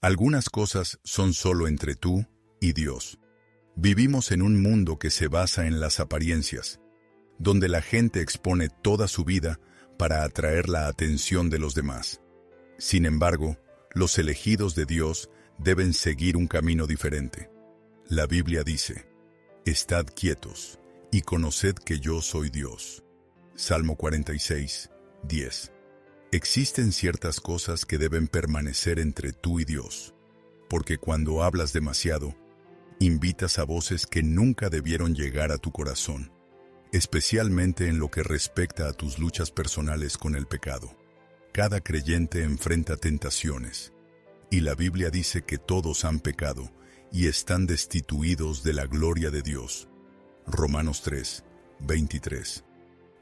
Algunas cosas son solo entre tú y Dios. Vivimos en un mundo que se basa en las apariencias, donde la gente expone toda su vida para atraer la atención de los demás. Sin embargo, los elegidos de Dios deben seguir un camino diferente. La Biblia dice: «Estad quietos y conoced que yo soy Dios». Salmo 46, 10. Existen ciertas cosas que deben permanecer entre tú y Dios, porque cuando hablas demasiado, invitas a voces que nunca debieron llegar a tu corazón, especialmente en lo que respecta a tus luchas personales con el pecado. Cada creyente enfrenta tentaciones, y la Biblia dice que todos han pecado y están destituidos de la gloria de Dios. Romanos 3, 23.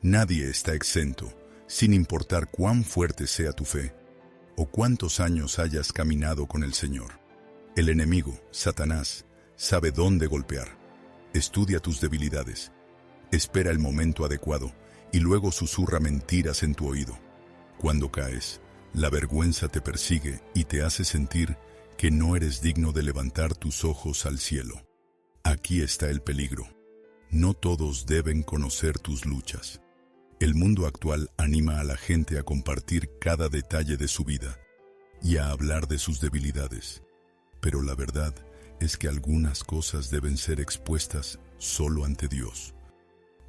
Nadie está exento, sin importar cuán fuerte sea tu fe o cuántos años hayas caminado con el Señor. El enemigo, Satanás, sabe dónde golpear. Estudia tus debilidades, espera el momento adecuado y luego susurra mentiras en tu oído. Cuando caes, la vergüenza te persigue y te hace sentir que no eres digno de levantar tus ojos al cielo. Aquí está el peligro. No todos deben conocer tus luchas. El mundo actual anima a la gente a compartir cada detalle de su vida y a hablar de sus debilidades. Pero la verdad es que algunas cosas deben ser expuestas solo ante Dios.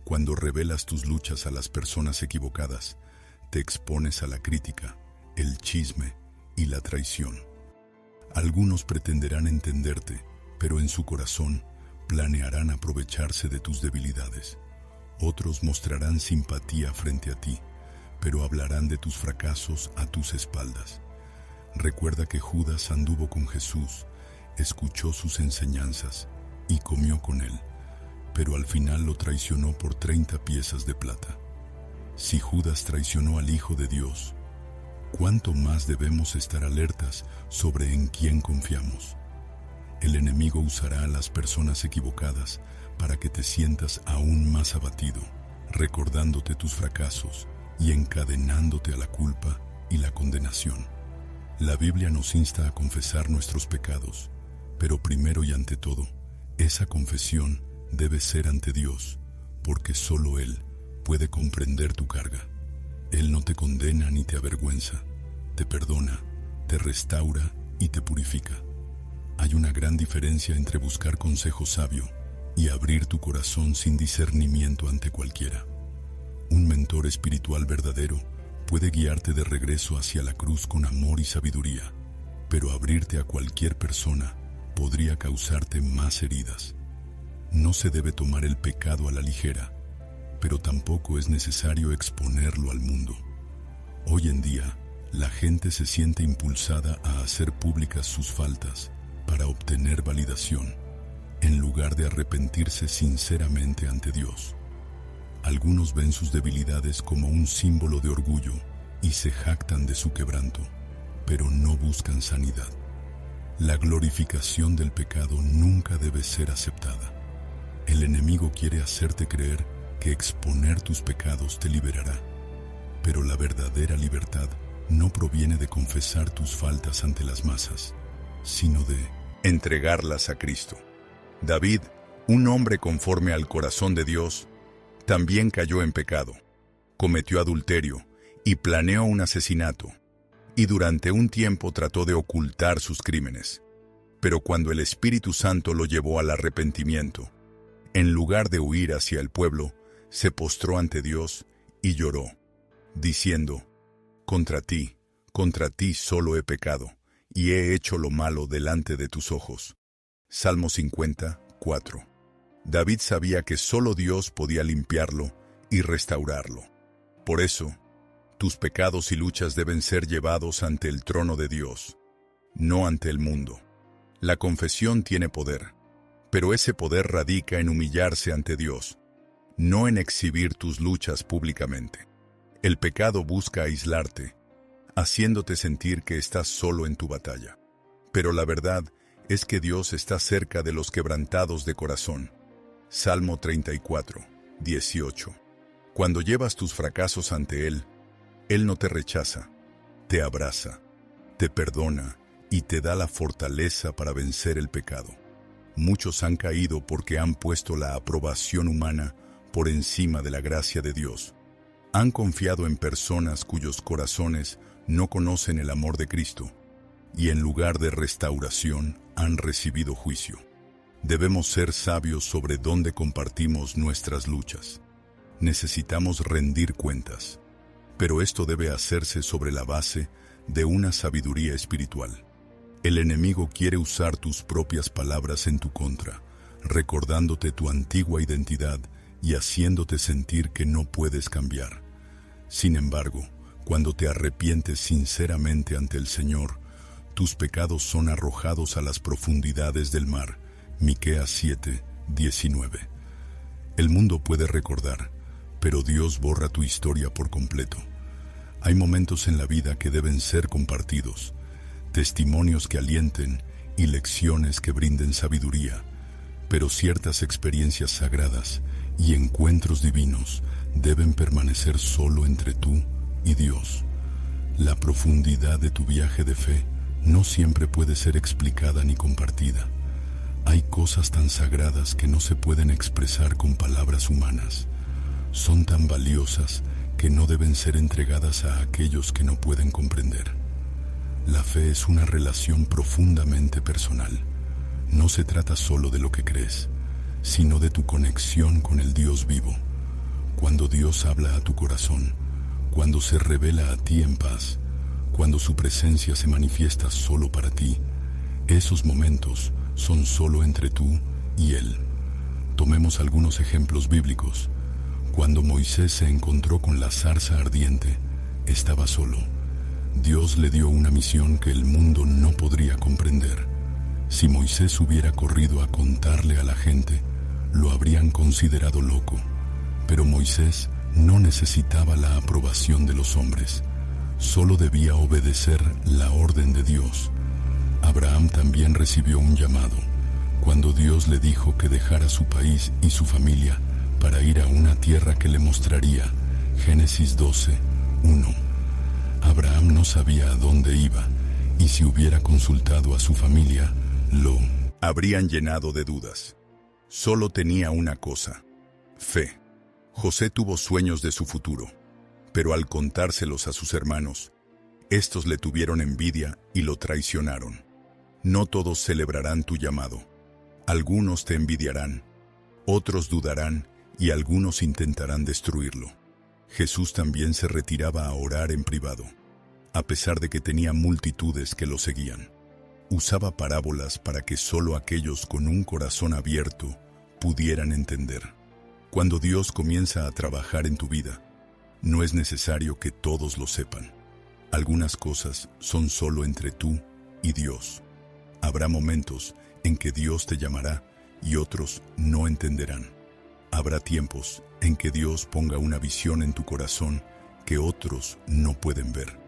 Cuando revelas tus luchas a las personas equivocadas, te expones a la crítica, el chisme y la traición. Algunos pretenderán entenderte, pero en su corazón planearán aprovecharse de tus debilidades. Otros mostrarán simpatía frente a ti, pero hablarán de tus fracasos a tus espaldas. Recuerda que Judas anduvo con Jesús, escuchó sus enseñanzas y comió con él, pero al final lo traicionó por 30 piezas de plata. Si Judas traicionó al Hijo de Dios, ¿cuánto más debemos estar alertas sobre en quién confiamos? El enemigo usará a las personas equivocadas para que te sientas aún más abatido, recordándote tus fracasos y encadenándote a la culpa y la condenación. La Biblia nos insta a confesar nuestros pecados, pero primero y ante todo, esa confesión debe ser ante Dios, porque solo Él puede comprender tu carga. Él no te condena ni te avergüenza, te perdona, te restaura y te purifica. Hay una gran diferencia entre buscar consejo sabio y abrir tu corazón sin discernimiento ante cualquiera. Un mentor espiritual verdadero puede guiarte de regreso hacia la cruz con amor y sabiduría, pero abrirte a cualquier persona podría causarte más heridas. No se debe tomar el pecado a la ligera, pero tampoco es necesario exponerlo al mundo. Hoy en día, la gente se siente impulsada a hacer públicas sus faltas para obtener validación, en lugar de arrepentirse sinceramente ante Dios. Algunos ven sus debilidades como un símbolo de orgullo y se jactan de su quebranto, pero no buscan sanidad. La glorificación del pecado nunca debe ser aceptada. El enemigo quiere hacerte creer que exponer tus pecados te liberará, pero la verdadera libertad no proviene de confesar tus faltas ante las masas, sino de entregarlas a Cristo. David, un hombre conforme al corazón de Dios, también cayó en pecado, cometió adulterio y planeó un asesinato, y durante un tiempo trató de ocultar sus crímenes. Pero cuando el Espíritu Santo lo llevó al arrepentimiento, en lugar de huir hacia el pueblo, se postró ante Dios y lloró, diciendo: contra ti solo he pecado, y he hecho lo malo delante de tus ojos. Salmo 50, 4. David sabía que solo Dios podía limpiarlo y restaurarlo. Por eso, tus pecados y luchas deben ser llevados ante el trono de Dios, no ante el mundo. La confesión tiene poder, pero ese poder radica en humillarse ante Dios, no en exhibir tus luchas públicamente. El pecado busca aislarte, haciéndote sentir que estás solo en tu batalla. Pero la verdad es que Dios está cerca de los quebrantados de corazón. Salmo 34, 18. Cuando llevas tus fracasos ante Él, Él no te rechaza, te abraza, te perdona y te da la fortaleza para vencer el pecado. Muchos han caído porque han puesto la aprobación humana por encima de la gracia de Dios. Han confiado en personas cuyos corazones no conocen el amor de Cristo, y en lugar de restauración han recibido juicio. Debemos ser sabios sobre dónde compartimos nuestras luchas. Necesitamos rendir cuentas, pero esto debe hacerse sobre la base de una sabiduría espiritual. El enemigo quiere usar tus propias palabras en tu contra, recordándote tu antigua identidad y haciéndote sentir que no puedes cambiar. Sin embargo, cuando te arrepientes sinceramente ante el Señor, tus pecados son arrojados a las profundidades del mar. Miqueas 7:19. El mundo puede recordar, pero Dios borra tu historia por completo. Hay momentos en la vida que deben ser compartidos, testimonios que alienten y lecciones que brinden sabiduría, pero ciertas experiencias sagradas y encuentros divinos deben permanecer solo entre tú y Dios. La profundidad de tu viaje de fe no siempre puede ser explicada ni compartida. Hay cosas tan sagradas que no se pueden expresar con palabras humanas. Son tan valiosas que no deben ser entregadas a aquellos que no pueden comprender. La fe es una relación profundamente personal. No se trata solo de lo que crees, sino de tu conexión con el Dios vivo. Cuando Dios habla a tu corazón, cuando se revela a ti en paz, cuando su presencia se manifiesta solo para ti, esos momentos son solo entre tú y Él. Tomemos algunos ejemplos bíblicos. Cuando Moisés se encontró con la zarza ardiente, estaba solo. Dios le dio una misión que el mundo no podría comprender. Si Moisés hubiera corrido a contarle a la gente, lo habrían considerado loco. Pero Moisés no necesitaba la aprobación de los hombres. Solo debía obedecer la orden de Dios. Abraham también recibió un llamado, cuando Dios le dijo que dejara su país y su familia para ir a una tierra que le mostraría. Génesis 12:1. Abraham no sabía a dónde iba, y si hubiera consultado a su familia, lo habrían llenado de dudas. Solo tenía una cosa: fe. José tuvo sueños de su futuro, pero al contárselos a sus hermanos, estos le tuvieron envidia y lo traicionaron. No todos celebrarán tu llamado. Algunos te envidiarán, otros dudarán y algunos intentarán destruirlo. Jesús también se retiraba a orar en privado, a pesar de que tenía multitudes que lo seguían. Usaba parábolas para que solo aquellos con un corazón abierto pudieran entender. Cuando Dios comienza a trabajar en tu vida, no es necesario que todos lo sepan. Algunas cosas son solo entre tú y Dios. Habrá momentos en que Dios te llamará y otros no entenderán. Habrá tiempos en que Dios ponga una visión en tu corazón que otros no pueden ver.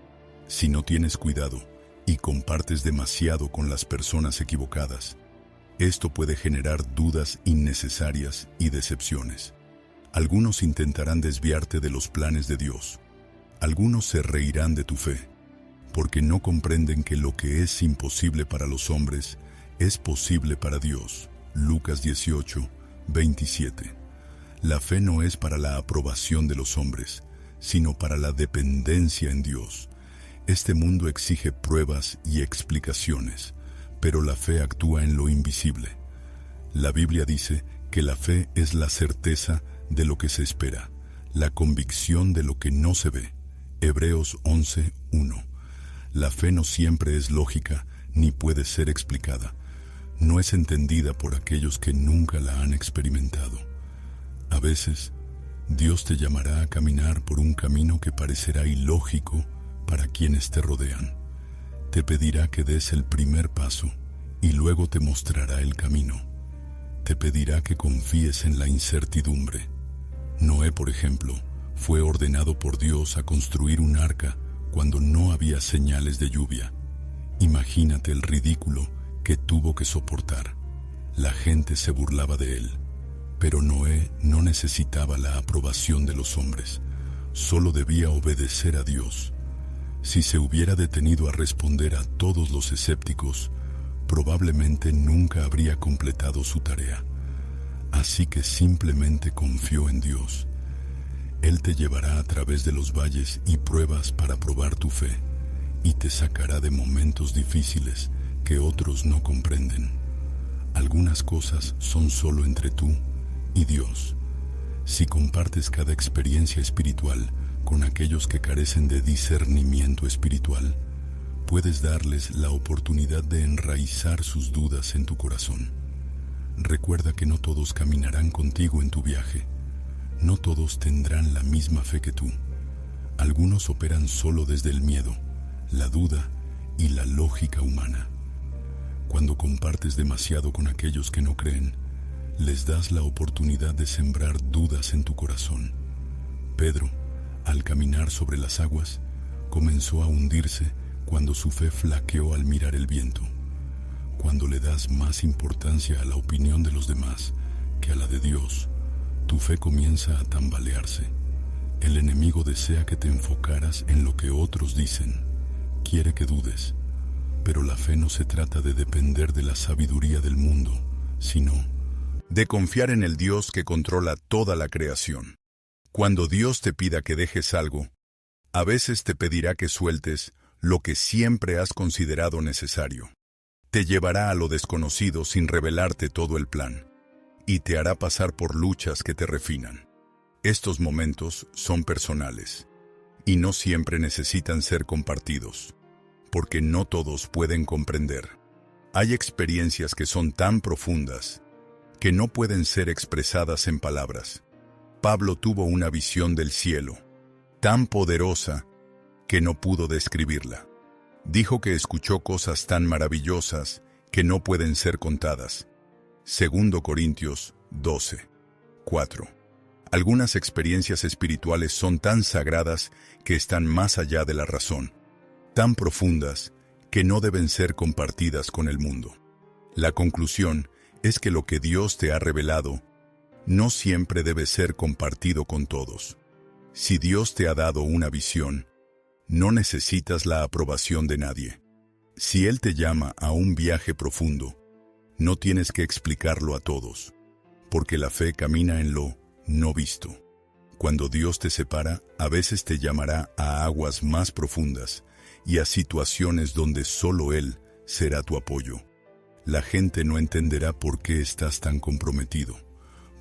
Si no tienes cuidado y compartes demasiado con las personas equivocadas, esto puede generar dudas innecesarias y decepciones. Algunos intentarán desviarte de los planes de Dios. Algunos se reirán de tu fe, porque no comprenden que lo que es imposible para los hombres es posible para Dios. Lucas 18:27. La fe no es para la aprobación de los hombres, sino para la dependencia en Dios. Este mundo exige pruebas y explicaciones, pero la fe actúa en lo invisible. La Biblia dice que la fe es la certeza de lo que se espera, la convicción de lo que no se ve. Hebreos 11:1. La fe no siempre es lógica ni puede ser explicada. No es entendida por aquellos que nunca la han experimentado. A veces, Dios te llamará a caminar por un camino que parecerá ilógico para quienes te rodean. Te pedirá que des el primer paso y luego te mostrará el camino. Te pedirá que confíes en la incertidumbre. Noé, por ejemplo, fue ordenado por Dios a construir un arca cuando no había señales de lluvia. Imagínate el ridículo que tuvo que soportar. La gente se burlaba de él, pero Noé no necesitaba la aprobación de los hombres, solo debía obedecer a Dios. Si se hubiera detenido a responder a todos los escépticos, probablemente nunca habría completado su tarea. Así que simplemente confió en Dios. Él te llevará a través de los valles y pruebas para probar tu fe, y te sacará de momentos difíciles que otros no comprenden. Algunas cosas son solo entre tú y Dios. Si compartes cada experiencia espiritual con aquellos que carecen de discernimiento espiritual, puedes darles la oportunidad de enraizar sus dudas en tu corazón. Recuerda que no todos caminarán contigo en tu viaje. No todos tendrán la misma fe que tú. Algunos operan solo desde el miedo, la duda y la lógica humana. Cuando compartes demasiado con aquellos que no creen, les das la oportunidad de sembrar dudas en tu corazón. Pedro, al caminar sobre las aguas, comenzó a hundirse cuando su fe flaqueó al mirar el viento. Cuando le das más importancia a la opinión de los demás que a la de Dios, tu fe comienza a tambalearse. El enemigo desea que te enfocaras en lo que otros dicen. Quiere que dudes. Pero la fe no se trata de depender de la sabiduría del mundo, sino de confiar en el Dios que controla toda la creación. Cuando Dios te pida que dejes algo, a veces te pedirá que sueltes lo que siempre has considerado necesario. Te llevará a lo desconocido sin revelarte todo el plan, y te hará pasar por luchas que te refinan. Estos momentos son personales, y no siempre necesitan ser compartidos, porque no todos pueden comprender. Hay experiencias que son tan profundas que no pueden ser expresadas en palabras. Pablo tuvo una visión del cielo, tan poderosa que no pudo describirla. Dijo que escuchó cosas tan maravillosas que no pueden ser contadas. 2 Corintios 12:4. Algunas experiencias espirituales son tan sagradas que están más allá de la razón, tan profundas que no deben ser compartidas con el mundo. La conclusión es que lo que Dios te ha revelado no siempre debe ser compartido con todos. Si Dios te ha dado una visión, no necesitas la aprobación de nadie. Si Él te llama a un viaje profundo, no tienes que explicarlo a todos, porque la fe camina en lo no visto. Cuando Dios te separa, a veces te llamará a aguas más profundas y a situaciones donde solo Él será tu apoyo. La gente no entenderá por qué estás tan comprometido,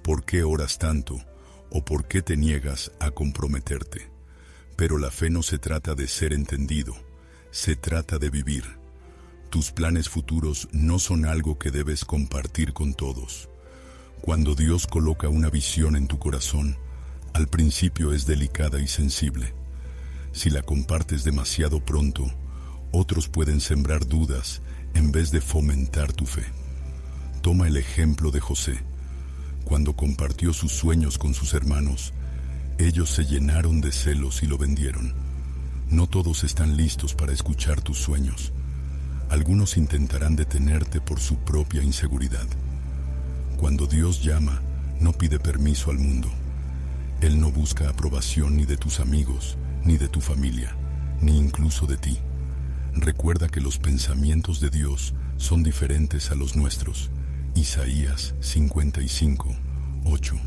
por qué oras tanto o por qué te niegas a comprometerte. Pero la fe no se trata de ser entendido, se trata de vivir. Tus planes futuros no son algo que debes compartir con todos. Cuando Dios coloca una visión en tu corazón, al principio es delicada y sensible. Si la compartes demasiado pronto, otros pueden sembrar dudas en vez de fomentar tu fe. Toma el ejemplo de José. Cuando compartió sus sueños con sus hermanos, ellos se llenaron de celos y lo vendieron. No todos están listos para escuchar tus sueños. Algunos intentarán detenerte por su propia inseguridad. Cuando Dios llama, no pide permiso al mundo. Él no busca aprobación ni de tus amigos, ni de tu familia, ni incluso de ti. Recuerda que los pensamientos de Dios son diferentes a los nuestros. Isaías 55:8.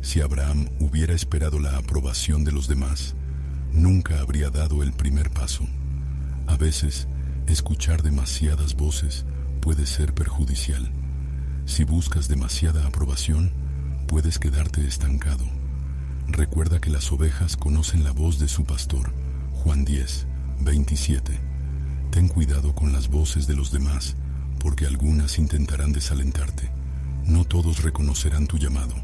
Si Abraham hubiera esperado la aprobación de los demás, nunca habría dado el primer paso. A veces, escuchar demasiadas voces puede ser perjudicial. Si buscas demasiada aprobación, puedes quedarte estancado. Recuerda que las ovejas conocen la voz de su pastor. Juan 10:27. Ten cuidado con las voces de los demás, porque algunas intentarán desalentarte. No todos reconocerán tu llamado,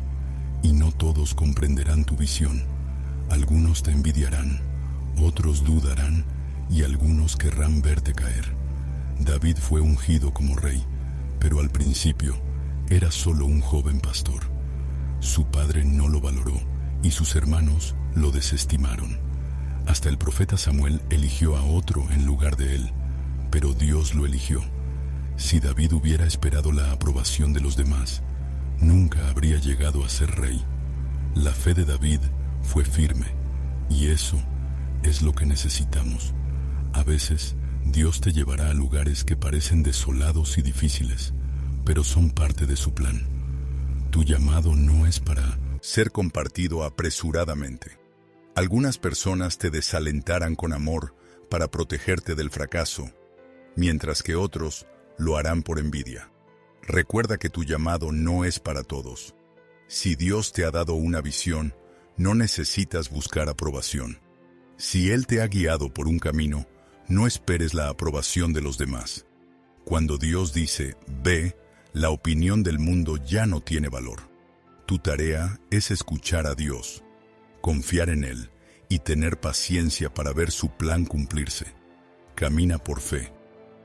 y no todos comprenderán tu visión. Algunos te envidiarán, otros dudarán, y algunos querrán verte caer. David fue ungido como rey, pero al principio era solo un joven pastor. Su padre no lo valoró, y sus hermanos lo desestimaron. Hasta el profeta Samuel eligió a otro en lugar de él, pero Dios lo eligió. Si David hubiera esperado la aprobación de los demás, nunca habría llegado a ser rey. La fe de David fue firme, y eso es lo que necesitamos. A veces, Dios te llevará a lugares que parecen desolados y difíciles, pero son parte de su plan. Tu llamado no es para ser compartido apresuradamente. Algunas personas te desalentarán con amor para protegerte del fracaso, mientras que otros lo harán por envidia. Recuerda que tu llamado no es para todos. Si Dios te ha dado una visión, no necesitas buscar aprobación. Si Él te ha guiado por un camino, no esperes la aprobación de los demás. Cuando Dios dice, ve, la opinión del mundo ya no tiene valor. Tu tarea es escuchar a Dios, confiar en Él y tener paciencia para ver su plan cumplirse. Camina por fe,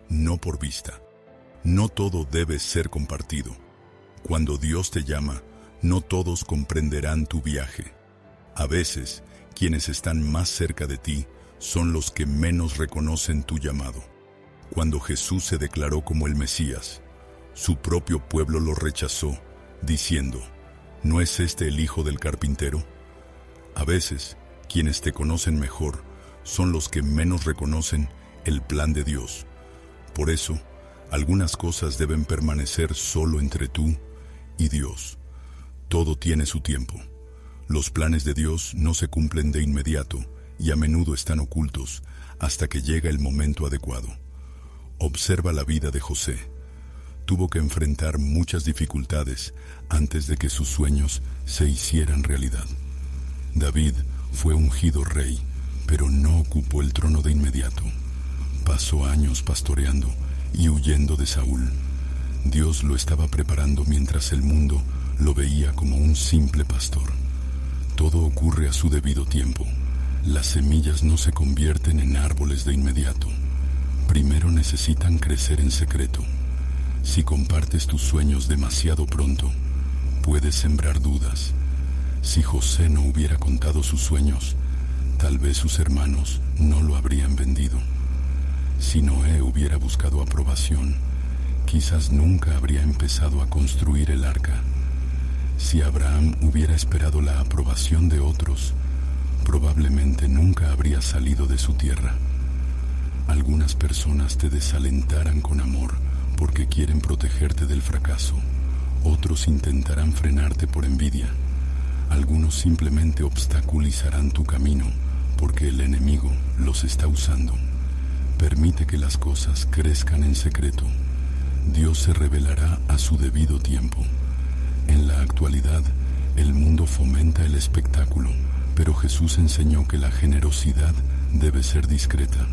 no por vista. No todo debe ser compartido. Cuando Dios te llama, no todos comprenderán tu viaje. A veces, quienes están más cerca de ti son los que menos reconocen tu llamado. Cuando Jesús se declaró como el Mesías, su propio pueblo lo rechazó, diciendo, ¿no es este el hijo del carpintero? A veces, quienes te conocen mejor son los que menos reconocen el plan de Dios. Por eso, algunas cosas deben permanecer solo entre tú y Dios. Todo tiene su tiempo. Los planes de Dios no se cumplen de inmediato y a menudo están ocultos hasta que llega el momento adecuado. Observa la vida de José. Tuvo que enfrentar muchas dificultades antes de que sus sueños se hicieran realidad. David fue ungido rey, pero no ocupó el trono de inmediato. Pasó años pastoreando y huyendo de Saúl. Dios lo estaba preparando mientras el mundo lo veía como un simple pastor. Todo ocurre a su debido tiempo. Las semillas no se convierten en árboles de inmediato. Primero necesitan crecer en secreto. Si compartes tus sueños demasiado pronto, puedes sembrar dudas. Si José no hubiera contado sus sueños, tal vez sus hermanos no lo habrían vendido. Si Noé hubiera buscado aprobación, quizás nunca habría empezado a construir el arca. Si Abraham hubiera esperado la aprobación de otros, probablemente nunca habría salido de su tierra. Algunas personas te desalentarán con amor porque quieren protegerte del fracaso. Otros intentarán frenarte por envidia. Algunos simplemente obstaculizarán tu camino porque el enemigo los está usando. Permite que las cosas crezcan en secreto. Dios se revelará a su debido tiempo. En la actualidad, el mundo fomenta el espectáculo, pero Jesús enseñó que la generosidad debe ser discreta.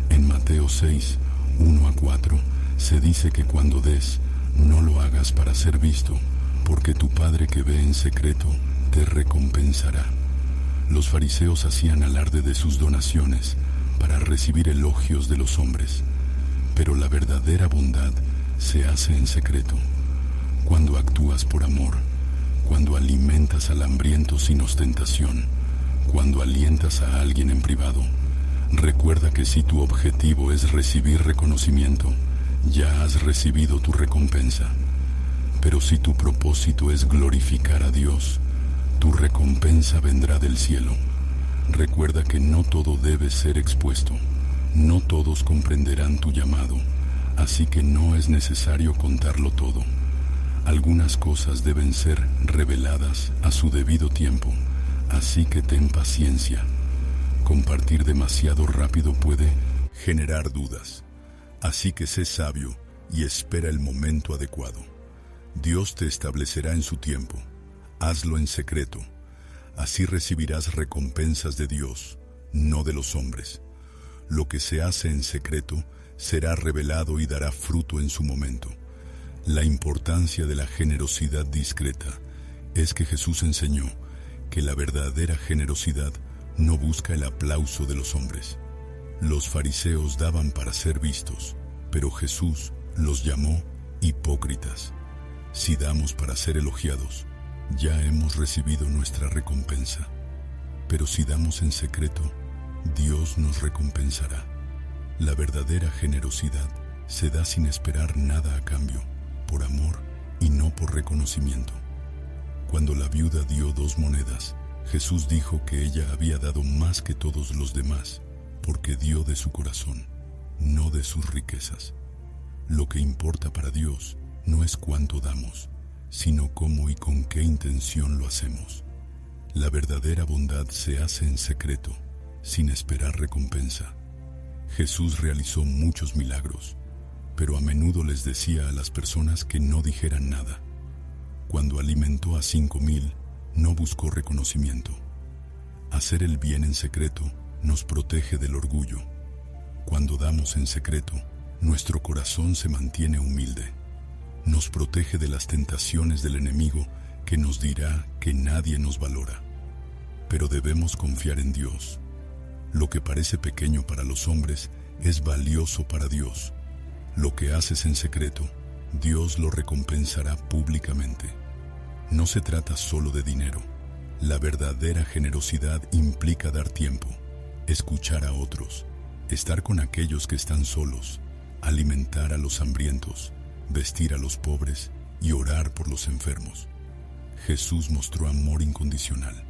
En Mateo 6, 1-4, se dice que cuando des, no lo hagas para ser visto, porque tu Padre que ve en secreto te recompensará. Los fariseos hacían alarde de sus donaciones para recibir elogios de los hombres, pero la verdadera bondad se hace en secreto. Cuando actúas por amor, cuando alimentas al hambriento sin ostentación, cuando alientas a alguien en privado, recuerda que si tu objetivo es recibir reconocimiento, ya has recibido tu recompensa. Pero si tu propósito es glorificar a Dios, tu recompensa vendrá del cielo. Recuerda que no todo debe ser expuesto. No todos comprenderán tu llamado, así que no es necesario contarlo todo. Algunas cosas deben ser reveladas a su debido tiempo, así que ten paciencia. Compartir demasiado rápido puede generar dudas, así que sé sabio y espera el momento adecuado. Dios te establecerá en su tiempo. Hazlo en secreto. Así recibirás recompensas de Dios, no de los hombres. Lo que se hace en secreto será revelado y dará fruto en su momento. La importancia de la generosidad discreta es que Jesús enseñó que la verdadera generosidad no busca el aplauso de los hombres. Los fariseos daban para ser vistos, pero Jesús los llamó hipócritas. Si damos para ser elogiados, ya hemos recibido nuestra recompensa. Pero si damos en secreto, Dios nos recompensará. La verdadera generosidad se da sin esperar nada a cambio, por amor y no por reconocimiento. Cuando la viuda dio 2 monedas, Jesús dijo que ella había dado más que todos los demás, porque dio de su corazón, no de sus riquezas. Lo que importa para Dios no es cuánto damos, sino cómo y con qué intención lo hacemos. La verdadera bondad se hace en secreto, sin esperar recompensa. Jesús realizó muchos milagros, pero a menudo les decía a las personas que no dijeran nada. Cuando alimentó a 5,000, no buscó reconocimiento. Hacer el bien en secreto nos protege del orgullo. Cuando damos en secreto, nuestro corazón se mantiene humilde. Nos protege de las tentaciones del enemigo que nos dirá que nadie nos valora. Pero debemos confiar en Dios. Lo que parece pequeño para los hombres es valioso para Dios. Lo que haces en secreto, Dios lo recompensará públicamente. No se trata solo de dinero. La verdadera generosidad implica dar tiempo, escuchar a otros, estar con aquellos que están solos, alimentar a los hambrientos, vestir a los pobres y orar por los enfermos. Jesús mostró amor incondicional,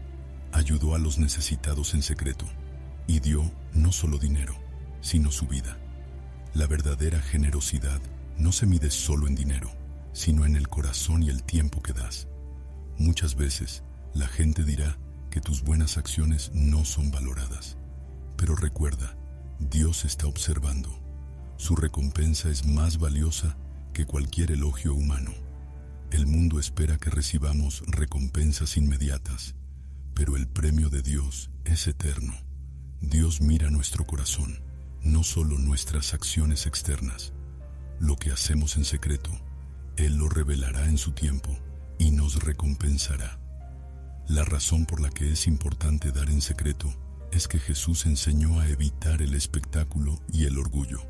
ayudó a los necesitados en secreto y dio no solo dinero, sino su vida. La verdadera generosidad no se mide solo en dinero, sino en el corazón y el tiempo que das. Muchas veces la gente dirá que tus buenas acciones no son valoradas, pero recuerda, Dios está observando. Su recompensa es más valiosa que cualquier elogio humano. El mundo espera que recibamos recompensas inmediatas, pero el premio de Dios es eterno. Dios mira nuestro corazón, no solo nuestras acciones externas. Lo que hacemos en secreto, Él lo revelará en su tiempo y nos recompensará. La razón por la que es importante dar en secreto es que Jesús enseñó a evitar el espectáculo y el orgullo.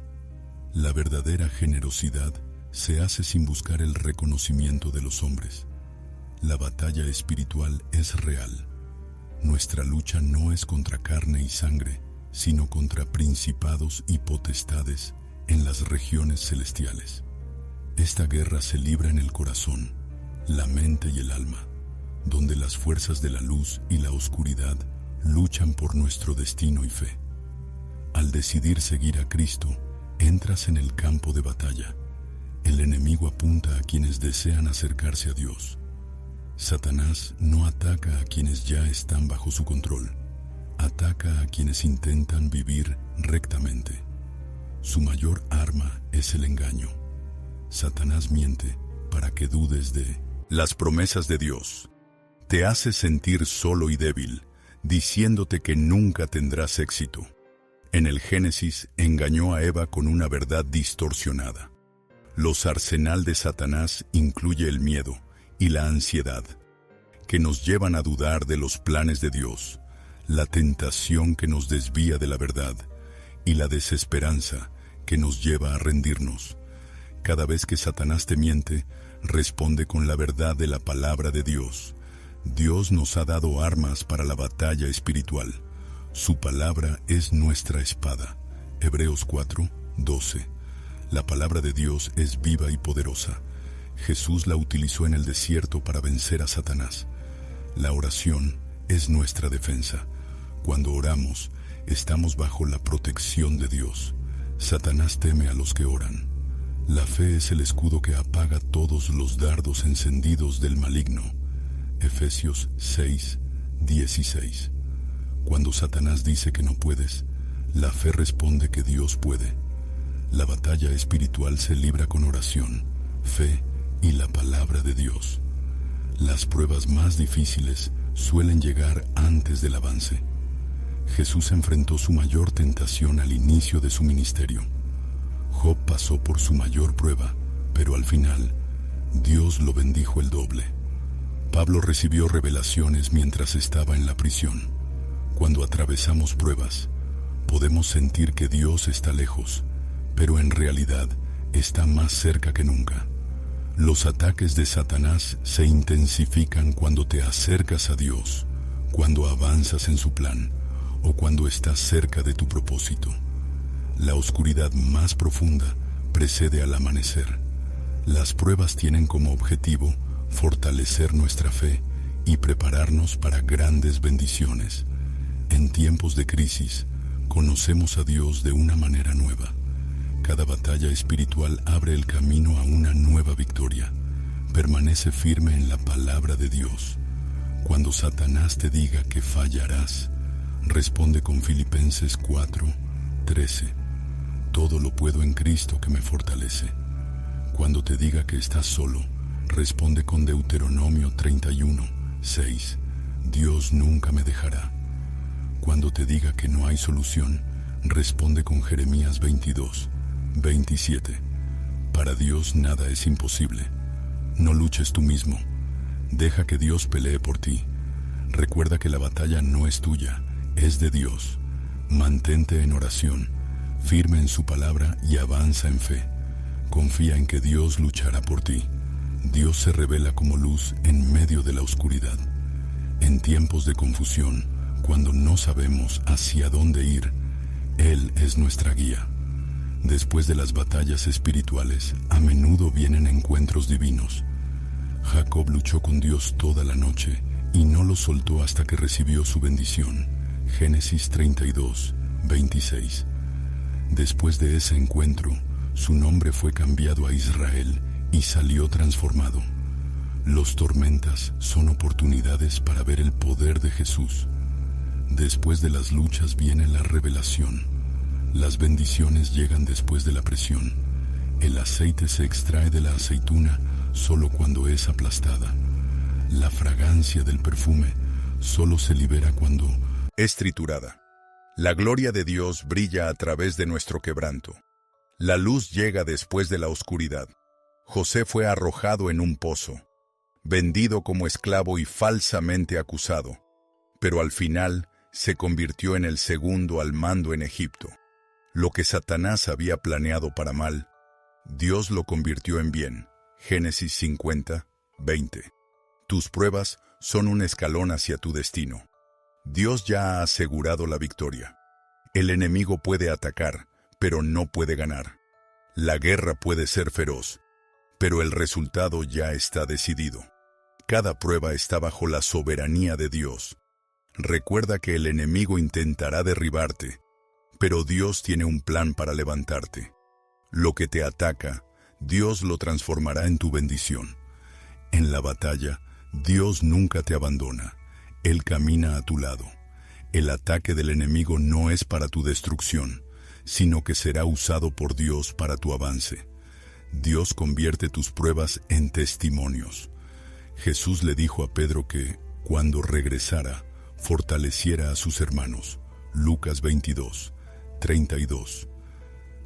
La verdadera generosidad se hace sin buscar el reconocimiento de los hombres. La batalla espiritual es real. Nuestra lucha no es contra carne y sangre, sino contra principados y potestades en las regiones celestiales. Esta guerra se libra en el corazón, la mente y el alma, donde las fuerzas de la luz y la oscuridad luchan por nuestro destino y fe. Al decidir seguir a Cristo, entras en el campo de batalla. El enemigo apunta a quienes desean acercarse a Dios. Satanás no ataca a quienes ya están bajo su control, ataca a quienes intentan vivir rectamente. Su mayor arma es el engaño. Satanás miente para que dudes de las promesas de Dios. Te hace sentir solo y débil, diciéndote que nunca tendrás éxito. En el Génesis engañó a Eva con una verdad distorsionada. Los arsenal de Satanás incluye el miedo y la ansiedad, que nos llevan a dudar de los planes de Dios, la tentación que nos desvía de la verdad y la desesperanza que nos lleva a rendirnos. Cada vez que Satanás te miente, responde con la verdad de la palabra de Dios. Dios nos ha dado armas para la batalla espiritual. Su palabra es nuestra espada. Hebreos 4:12. La palabra de Dios es viva y poderosa. Jesús la utilizó en el desierto para vencer a Satanás. La oración es nuestra defensa. Cuando oramos, estamos bajo la protección de Dios. Satanás teme a los que oran. La fe es el escudo que apaga todos los dardos encendidos del maligno. Efesios 6:16. Cuando Satanás dice que no puedes, la fe responde que Dios puede. La batalla espiritual se libra con oración, fe y la palabra de Dios. Las pruebas más difíciles suelen llegar antes del avance. Jesús enfrentó su mayor tentación al inicio de su ministerio. Job pasó por su mayor prueba, pero al final, Dios lo bendijo el doble. Pablo recibió revelaciones mientras estaba en la prisión. Cuando atravesamos pruebas, podemos sentir que Dios está lejos, pero en realidad está más cerca que nunca. Los ataques de Satanás se intensifican cuando te acercas a Dios, cuando avanzas en su plan o cuando estás cerca de tu propósito. La oscuridad más profunda precede al amanecer. Las pruebas tienen como objetivo fortalecer nuestra fe y prepararnos para grandes bendiciones. En tiempos de crisis, conocemos a Dios de una manera nueva. Cada batalla espiritual abre el camino a una nueva victoria. Permanece firme en la palabra de Dios. Cuando Satanás te diga que fallarás, responde con Filipenses 4:13. Todo lo puedo en Cristo que me fortalece. Cuando te diga que estás solo, responde con Deuteronomio 31:6. Dios nunca me dejará. Cuando te diga que no hay solución, responde con Jeremías 22:27. Para Dios nada es imposible. No luches tú mismo. Deja que Dios pelee por ti. Recuerda que la batalla no es tuya, es de Dios. Mantente en oración, firme en su palabra y avanza en fe. Confía en que Dios luchará por ti. Dios se revela como luz en medio de la oscuridad. En tiempos de confusión, cuando no sabemos hacia dónde ir, Él es nuestra guía. Después de las batallas espirituales, a menudo vienen encuentros divinos. Jacob luchó con Dios toda la noche y no lo soltó hasta que recibió su bendición. Génesis 32:26. Después de ese encuentro, su nombre fue cambiado a Israel y salió transformado. Los tormentas son oportunidades para ver el poder de Jesús. Después de las luchas viene la revelación. Las bendiciones llegan después de la presión. El aceite se extrae de la aceituna solo cuando es aplastada. La fragancia del perfume solo se libera cuando es triturada. La gloria de Dios brilla a través de nuestro quebranto. La luz llega después de la oscuridad. José fue arrojado en un pozo, vendido como esclavo y falsamente acusado, pero al final se convirtió en el segundo al mando en Egipto. Lo que Satanás había planeado para mal, Dios lo convirtió en bien. Génesis 50:20. Tus pruebas son un escalón hacia tu destino. Dios ya ha asegurado la victoria. El enemigo puede atacar, pero no puede ganar. La guerra puede ser feroz, pero el resultado ya está decidido. Cada prueba está bajo la soberanía de Dios. Recuerda que el enemigo intentará derribarte, pero Dios tiene un plan para levantarte. Lo que te ataca, Dios lo transformará en tu bendición. En la batalla, Dios nunca te abandona. Él camina a tu lado. El ataque del enemigo no es para tu destrucción, sino que será usado por Dios para tu avance. Dios convierte tus pruebas en testimonios. Jesús le dijo a Pedro que, cuando regresara, fortaleciera a sus hermanos. Lucas 22:32.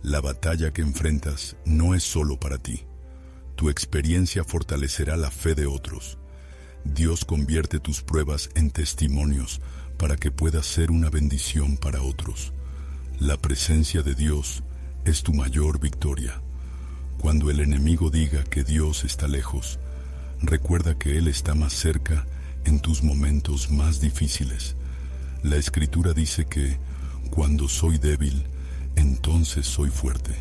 La batalla que enfrentas no es solo para ti. Tu experiencia fortalecerá la fe de otros. Dios convierte tus pruebas en testimonios para que puedas ser una bendición para otros. La presencia de Dios es tu mayor victoria. Cuando el enemigo diga que Dios está lejos, recuerda que Él está más cerca en tus momentos más difíciles. La Escritura dice que, cuando soy débil, entonces soy fuerte.